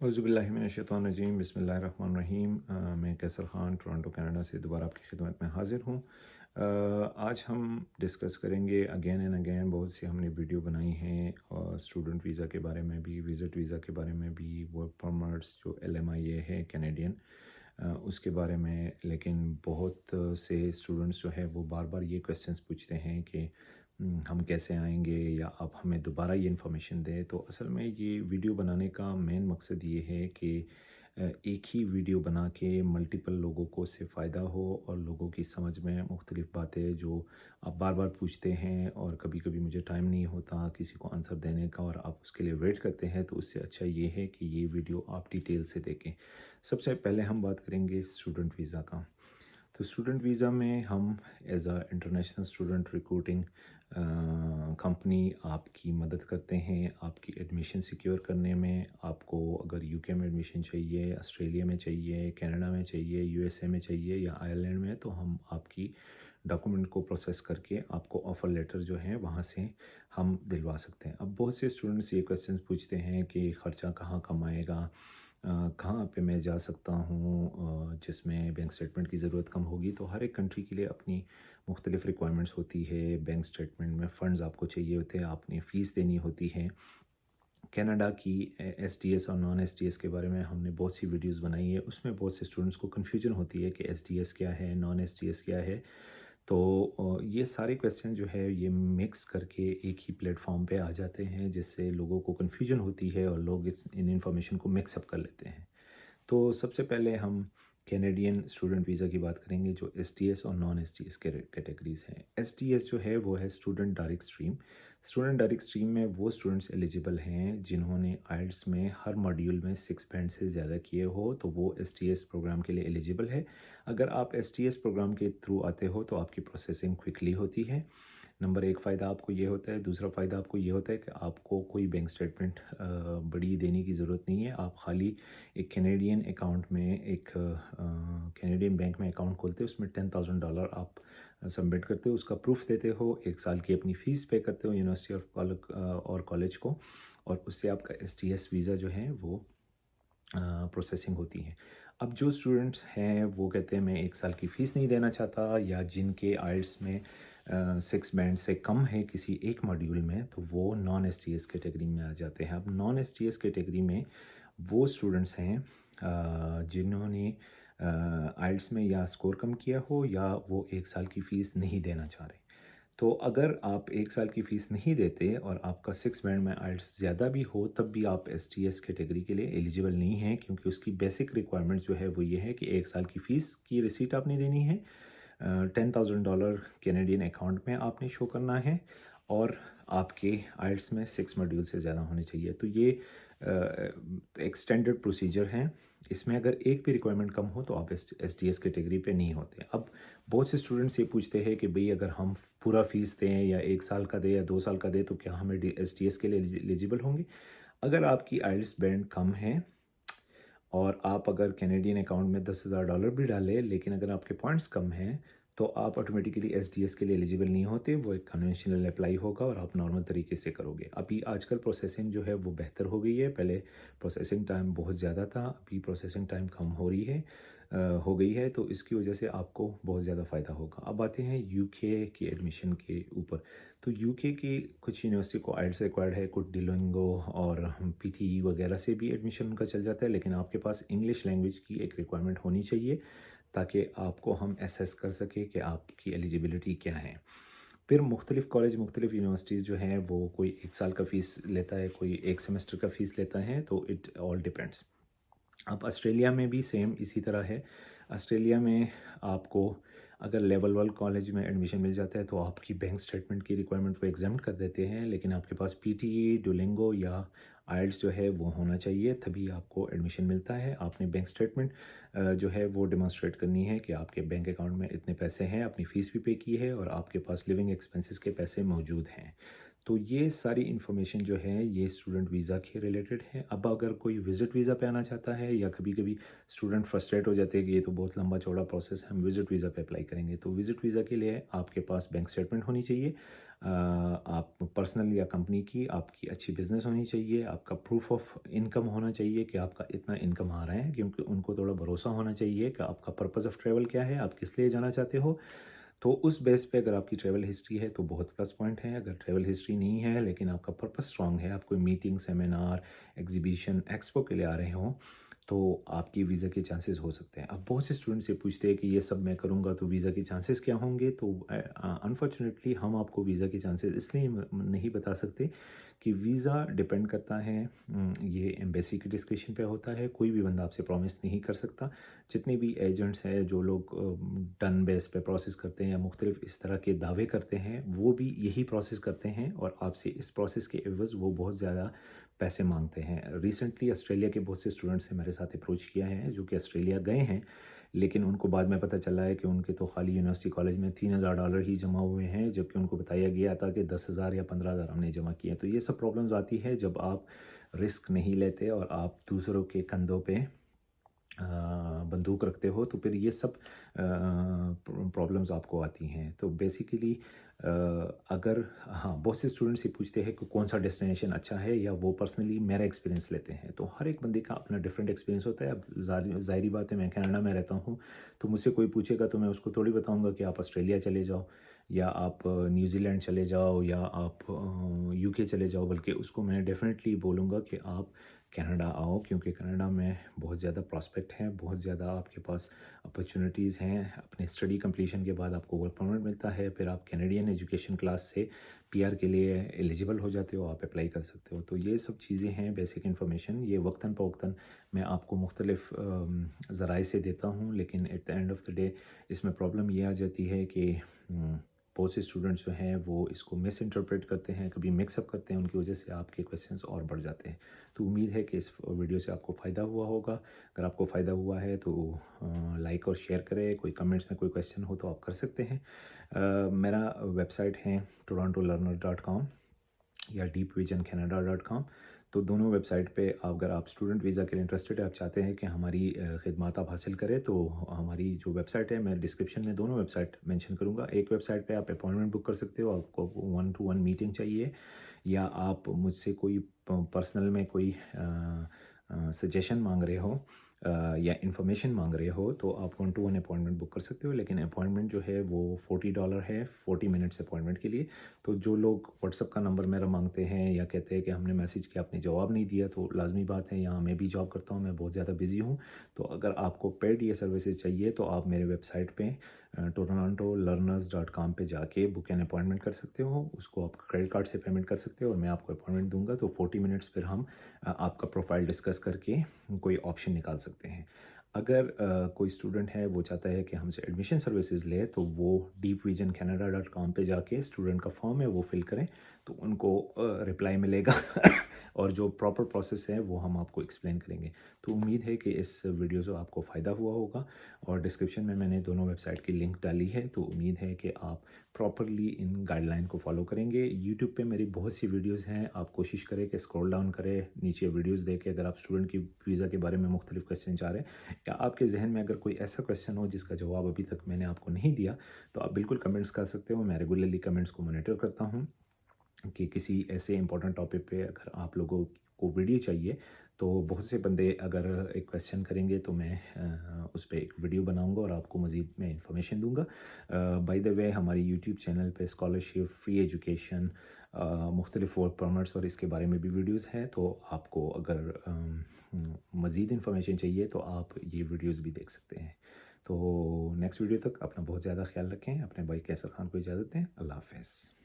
औज़ुबिल्लाहिमिनश्शैतानिर्रजीम बिस्मिल्लाहिर्रहमानिर्रहीम। मैं कैसर Khan Toronto Canada से दोबारा आपकी खिदमत में हाज़िर हूँ। आज हम डिस्कस करेंगे अगेन एंड अगेन, बहुत सी हमने वीडियो बनाई हैं और स्टूडेंट वीज़ा के बारे में भी, विज़िट वीज़ा के बारे में भी, वर्क परमिट्स जो LMIA है कैनेडियन, उसके बारे में। लेकिन बहुत से स्टूडेंट्स जो है वो बार बार ये क्वेश्चंस पूछते हैं कि हम कैसे आएंगे या आप हमें दोबारा ये इन्फॉर्मेशन दें। तो असल में ये वीडियो बनाने का मेन मकसद ये है कि एक ही वीडियो बना के मल्टीपल लोगों को उससे फ़ायदा हो और लोगों की समझ में मुख्तलिफ़ बातें जो आप बार बार पूछते हैं और कभी कभी मुझे टाइम नहीं होता किसी को आंसर देने का और आप उसके लिए वेट करते हैं, तो उससे अच्छा ये है कि ये वीडियो आप डिटेल से देखें। सबसे पहले हम बात करेंगे स्टूडेंट वीज़ा का। तो स्टूडेंट वीज़ा में हम as a international student recruiting company आपकी मदद करते हैं आपकी एडमिशन सिक्योर करने में। आपको अगर यूके में एडमिशन चाहिए, ऑस्ट्रेलिया में चाहिए, कनाडा में चाहिए, यूएसए में चाहिए या आयरलैंड में, तो हम आपकी डॉक्यूमेंट को प्रोसेस करके आपको ऑफ़र लेटर जो है वहाँ से हम दिलवा सकते हैं। अब बहुत से स्टूडेंट्स ये क्वेश्चन पूछते हैं कि ख़र्चा कहाँ कम आएगा, कहाँ पे मैं जा सकता हूँ जिसमें बैंक स्टेटमेंट की ज़रूरत कम होगी। तो हर एक कंट्री के लिए अपनी मुख्तलिफ़ रिक्वायरमेंट्स होती है। बैंक स्टेटमेंट में फ़ंड्स आपको चाहिए होते हैं, आपने फ़ीस देनी होती है। कनाडा की एसडीएस और नॉन एसडीएस के बारे में हमने बहुत सी वीडियोस बनाई है। उसमें बहुत से स्टूडेंट्स को कन्फ्यूजन होती है कि एसडीएस क्या है, नॉन एसडीएस क्या है। तो ये सारे क्वेश्चन जो है ये मिक्स करके एक ही प्लेटफॉर्म पे आ जाते हैं, जिससे लोगों को कन्फ्यूजन होती है और लोग इन इन्फॉर्मेशन को मिक्सअप कर लेते हैं। तो सबसे पहले हम कैनेडियन स्टूडेंट वीज़ा की बात करेंगे, जो एसटीएस और नॉन एसटीएस कैटेगरीज हैं। एसटीएस जो है वो है student direct stream. Student direct stream में वो स्टूडेंट्स एलिजिबल हैं जिन्होंने आइल्स में हर मॉड्यूल में 6 बैंड से ज़्यादा किए हो, तो वो एसटीएस प्रोग्राम के लिए एलिजिबल है। अगर आप एसटीएस प्रोग्राम के थ्रू आते हो तो आपकी प्रोसेसिंग क्विकली होती है। नंबर एक फ़ायदा आपको ये होता है। दूसरा फ़ायदा आपको ये होता है कि आपको कोई बैंक स्टेटमेंट बड़ी देने की ज़रूरत नहीं है। आप खाली एक कैनेडियन अकाउंट में, एक कैनेडियन बैंक में अकाउंट खोलते हो, उसमें $10,000 आप सबमिट करते हो, उसका प्रूफ देते हो, 1 साल की अपनी फ़ीस पे करते हो यूनिवर्सिटी ऑफ और कॉलेज को, और उससे आपका एसटीएस वीज़ा जो है वो प्रोसेसिंग होती है। अब जो स्टूडेंट्स हैं वो कहते हैं मैं 1 साल की फ़ीस नहीं देना चाहता, या जिनके आइल्स में 6 बैंड से कम है किसी एक मॉड्यूल में, तो वो नॉन एसटीएस कैटेगरी में आ जाते हैं। अब नॉन एसटीएस कैटेगरी में वो स्टूडेंट्स हैं जिन्होंने आइल्स में या स्कोर कम किया हो, या वो 1 साल की फ़ीस नहीं देना चाह रहे। तो अगर आप 1 साल की फ़ीस नहीं देते और आपका 6 बैंड में आइल्स ज़्यादा भी हो, तब भी आप एसटीएस कैटेगरी के लिए एलिजिबल नहीं हैं, क्योंकि उसकी बेसिक रिक्वायरमेंट जो है वो ये है कि 1 साल की फ़ीस की रिसीट आपने देनी है, $10,000 कैनेडियन अकाउंट में आपने शो करना है, और आपके आइल्स में 6 मॉड्यूल से ज़्यादा होने चाहिए। तो ये एक स्टैंडर्ड प्रोसीजर है। इसमें अगर एक भी रिक्वायरमेंट कम हो तो आप एसटीएस कैटेगरी पे नहीं होते। अब बहुत से स्टूडेंट्स ये पूछते हैं कि भाई अगर हम पूरा फ़ीस दें या 1 साल का दें या 2 साल का दें, तो क्या हमें एसटीएस के लिए एलिजिबल होंगे। अगर आपकी आइल्स बैंड कम है और आप अगर कैनेडियन अकाउंट में $10,000 भी डालें, लेकिन अगर आपके पॉइंट्स कम हैं, तो आप ऑटोमेटिकली एसडीएस के लिए एलिजिबल नहीं होते। वो एक कन्वेंशनल अप्लाई होगा और आप नॉर्मल तरीके से करोगे। अभी आजकल प्रोसेसिंग जो है वो बेहतर हो गई है। पहले प्रोसेसिंग टाइम बहुत ज़्यादा था, अभी प्रोसेसिंग टाइम कम हो रही है, हो गई है, तो इसकी वजह से आपको बहुत ज़्यादा फ़ायदा होगा। अब आते हैं यूके की एडमिशन के ऊपर। तो यूके की कुछ यूनिवर्सिटी को आइल्स रिक्वायर्ड है, कुछ डिलोंगो और पीटीई वगैरह से भी एडमिशन उनका चल जाता है, लेकिन आपके पास इंग्लिश लैंग्वेज की एक रिक्वायरमेंट होनी चाहिए, ताकि आपको हम असेस कर सके कि आपकी एलिजिबिलिटी क्या है। फिर मुख्तलिफ़ कॉलेज, मुख्तलिफ़ यूनिवर्सिटीज़ जो हैं वो कोई 1 साल का फ़ीस लेता है, कोई 1 सेमेस्टर का फ़ीस लेता है, तो इट ऑल डिपेंड्स। अब ऑस्ट्रेलिया में भी सेम इसी तरह है। ऑस्ट्रेलिया में आपको अगर लेवल 1 कॉलेज में एडमिशन मिल जाता है तो आपकी बैंक स्टेटमेंट की रिक्वायरमेंट वो एग्जाम कर देते हैं, लेकिन आपके पास पीटीई, डुओलिंगो या आइल्स जो है वो होना चाहिए, तभी आपको एडमिशन मिलता है। आपने बैंक स्टेटमेंट जो है वो डिमॉन्स्ट्रेट करनी है कि आपके बैंक अकाउंट में इतने पैसे हैं, अपनी फ़ीस भी पे की है और आपके पास लिविंग एक्सपेंसेस के पैसे मौजूद हैं। तो ये सारी इन्फॉर्मेशन जो है ये स्टूडेंट वीज़ा के रिलेटेड है। अब अगर कोई विज़िट वीज़ा पे आना चाहता है, या कभी कभी स्टूडेंट फ्रस्ट्रेट हो जाते हैं कि ये तो बहुत लंबा चौड़ा प्रोसेस है, हम विज़िट वीज़ा पे अप्लाई करेंगे, तो विज़िट वीज़ा के लिए आपके पास बैंक स्टेटमेंट होनी चाहिए। आप पर्सनल या कंपनी की आपकी अच्छी बिजनेस होनी चाहिए, आपका प्रूफ ऑफ इनकम होना चाहिए कि आपका इतना इनकम आ रहा है, क्योंकि उनको थोड़ा भरोसा होना चाहिए कि आपका पर्पस ऑफ ट्रैवल क्या है, आप किस लिए जाना चाहते हो। तो उस बेस पे अगर आपकी ट्रैवल हिस्ट्री है तो बहुत प्लस पॉइंट है। अगर ट्रैवल हिस्ट्री नहीं है लेकिन आपका पर्पस स्ट्रांग है, आप कोई मीटिंग, सेमिनार, एग्जीबिशन, एक्सपो के लिए आ रहे हो, तो आपकी वीज़ा के चांसेस हो सकते हैं। अब बहुत से स्टूडेंट से पूछते हैं कि ये सब मैं करूँगा तो वीज़ा के चांसेस क्या होंगे। तो अनफॉर्चुनेटली हम आपको वीज़ा के चांसेस इसलिए नहीं बता सकते कि वीज़ा डिपेंड करता है, ये एम्बेसी के डिस्क्रिप्शन पे होता है। कोई भी बंदा आपसे प्रॉमिस नहीं कर सकता। जितने भी एजेंट्स हैं जो लोग डन बेस पे प्रोसेस करते हैं या मुख्तलिफ इस तरह के दावे करते हैं, वो भी यही प्रोसेस करते हैं और आपसे इस प्रोसेस के एवज़ वो बहुत ज़्यादा पैसे मांगते हैं। रिसेंटली ऑस्ट्रेलिया के बहुत से स्टूडेंट्स ने मेरे साथ अप्रोच किया है जो कि ऑस्ट्रेलिया गए हैं, लेकिन उनको बाद में पता चला है कि उनके तो खाली यूनिवर्सिटी कॉलेज में $3000 ही जमा हुए हैं, जबकि उनको बताया गया था कि 10,000 या 15,000 हमने जमा किए। तो ये सब प्रॉब्लम्स आती है जब आप रिस्क नहीं लेते और आप दूसरों के कंधों पे बंदूक रखते हो, तो फिर ये सब प्रॉब्लम्स आपको आती हैं। तो बेसिकली अगर हाँ, बहुत से स्टूडेंट्स ये पूछते हैं कि कौन सा डेस्टिनेशन अच्छा है, या वो पर्सनली मेरा एक्सपीरियंस लेते हैं। तो हर एक बंदे का अपना डिफरेंट एक्सपीरियंस होता है। अब ज़ाहिरी बात है, मैं कनाडा में रहता हूँ, तो मुझसे कोई पूछेगा तो मैं उसको थोड़ी बताऊँगा कि आप ऑस्ट्रेलिया चले जाओ या आप न्यूजीलैंड चले जाओ या आप यूके चले जाओ, बल्कि उसको मैं डेफिनेटली बोलूँगा कि आप कनाडा आओ, क्योंकि कनाडा में बहुत ज़्यादा प्रॉस्पेक्ट हैं, बहुत ज़्यादा आपके पास अपॉर्चुनिटीज़ हैं। अपने स्टडी कंप्लीशन के बाद आपको वर्क परमिट मिलता है, फिर आप कैनेडियन एजुकेशन क्लास से पीआर के लिए एलिजिबल हो जाते हो, आप अप्लाई कर सकते हो। तो ये सब चीज़ें हैं बेसिक इन्फॉर्मेशन, ये वक्तन फ़वक्तन मैं आपको मुख्तलिफ ज़राए से देता हूँ, लेकिन at the end of the day इसमें प्रॉब्लम ये आ जाती है कि बहुत से स्टूडेंट्स जो हैं वो इसको मिस इंटरप्रेट करते हैं, कभी मिक्सअप करते हैं, उनकी वजह से आपके क्वेश्चंस और बढ़ जाते हैं। तो उम्मीद है कि इस वीडियो से आपको फ़ायदा हुआ होगा। अगर आपको फ़ायदा हुआ है तो लाइक और शेयर करें। कोई कमेंट्स में कोई क्वेश्चन हो तो आप कर सकते हैं। मेरा वेबसाइट है torontolearner.com या deepvisioncanada.com। तो दोनों वेबसाइट पे अगर आप स्टूडेंट वीज़ा के लिए इंटरेस्टेड है, आप चाहते हैं कि हमारी खिदमत आप हासिल करें, तो हमारी जो वेबसाइट है, मैं डिस्क्रिप्शन में दोनों वेबसाइट मेंशन करूँगा। एक वेबसाइट पे आप अपॉइंटमेंट बुक कर सकते हो, आपको 1-to-1 मीटिंग चाहिए, या आप मुझसे कोई पर्सनल में कोई सजेशन मांग रहे हो या इन्फॉर्मेशन मांग रहे हो, तो आप 1-to-1 अपॉइंटमेंट बुक कर सकते हो। लेकिन अपॉइंटमेंट जो है वो $40 है 40 मिनट्स अपॉइंटमेंट के लिए। तो जो लोग व्हाट्सअप का नंबर मेरा मांगते हैं या कहते हैं कि हमने मैसेज किया आपने जवाब नहीं दिया, तो लाजमी बात है, यहाँ मैं भी जॉब करता हूँ, मैं बहुत ज़्यादा बिजी हूँ। तो अगर आपको पेड ये सर्विसेज चाहिए तो आप मेरे वेबसाइट पे torontolearners.com पे जाके बुक एन अपॉइंटमेंट कर सकते हो। उसको आप क्रेडिट कार्ड से पेमेंट कर सकते हो और मैं आपको अपॉइंटमेंट दूंगा। तो 40 मिनट्स फिर हम आपका प्रोफाइल डिस्कस करके कोई ऑप्शन निकाल सकते हैं। अगर कोई स्टूडेंट है वो चाहता है कि हमसे एडमिशन सर्विसेज ले, तो वो deepvisioncanada.com पे जाके स्टूडेंट का फॉर्म है वो फिल करें, तो उनको रिप्लाई मिलेगा और जो प्रॉपर प्रोसेस है वो हम आपको एक्सप्लेन करेंगे। तो उम्मीद है कि इस वीडियो से आपको फ़ायदा हुआ होगा, और डिस्क्रिप्शन में मैंने दोनों वेबसाइट की लिंक डाली है। तो उम्मीद है कि आप प्रॉपरली इन गाइडलाइन को फॉलो करेंगे। यूट्यूब पे मेरी बहुत सी वीडियोस हैं, आप कोशिश करें कि स्क्रॉल डाउन करें, नीचे वीडियोस देखें। अगर आप स्टूडेंट की वीज़ा के बारे में मुख्तलिफ क्वेश्चन चाह रहे हैं, या आपके जहन में अगर कोई ऐसा क्वेश्चन हो जिसका जवाब अभी तक मैंने आपको नहीं दिया, तो आप बिल्कुल कमेंट्स कर सकते हो। मैं रेगुलरली कमेंट्स को मॉनिटर करता हूँ कि किसी ऐसे इंपॉर्टेंट टॉपिक पे अगर आप लोगों को वीडियो चाहिए, तो बहुत से बंदे अगर एक क्वेश्चन करेंगे तो मैं उस पर एक वीडियो बनाऊंगा और आपको मज़ीद मैं इंफॉर्मेशन दूंगा। बाय द वे, हमारी यूट्यूब चैनल पे स्कॉलरशिप, फ्री एजुकेशन, मुख्तलिफ वर्क परमिट्स और इसके बारे में भी वीडियोस हैं। तो आपको अगर मज़ीद इंफॉर्मेशन चाहिए तो आप ये वीडियोस भी देख सकते हैं। तो नेक्स्ट वीडियो तक अपना बहुत ज़्यादा ख्याल रखें। अपने भाई कैसर खान को इजाज़त दें। अल्लाह हाफ़िज़।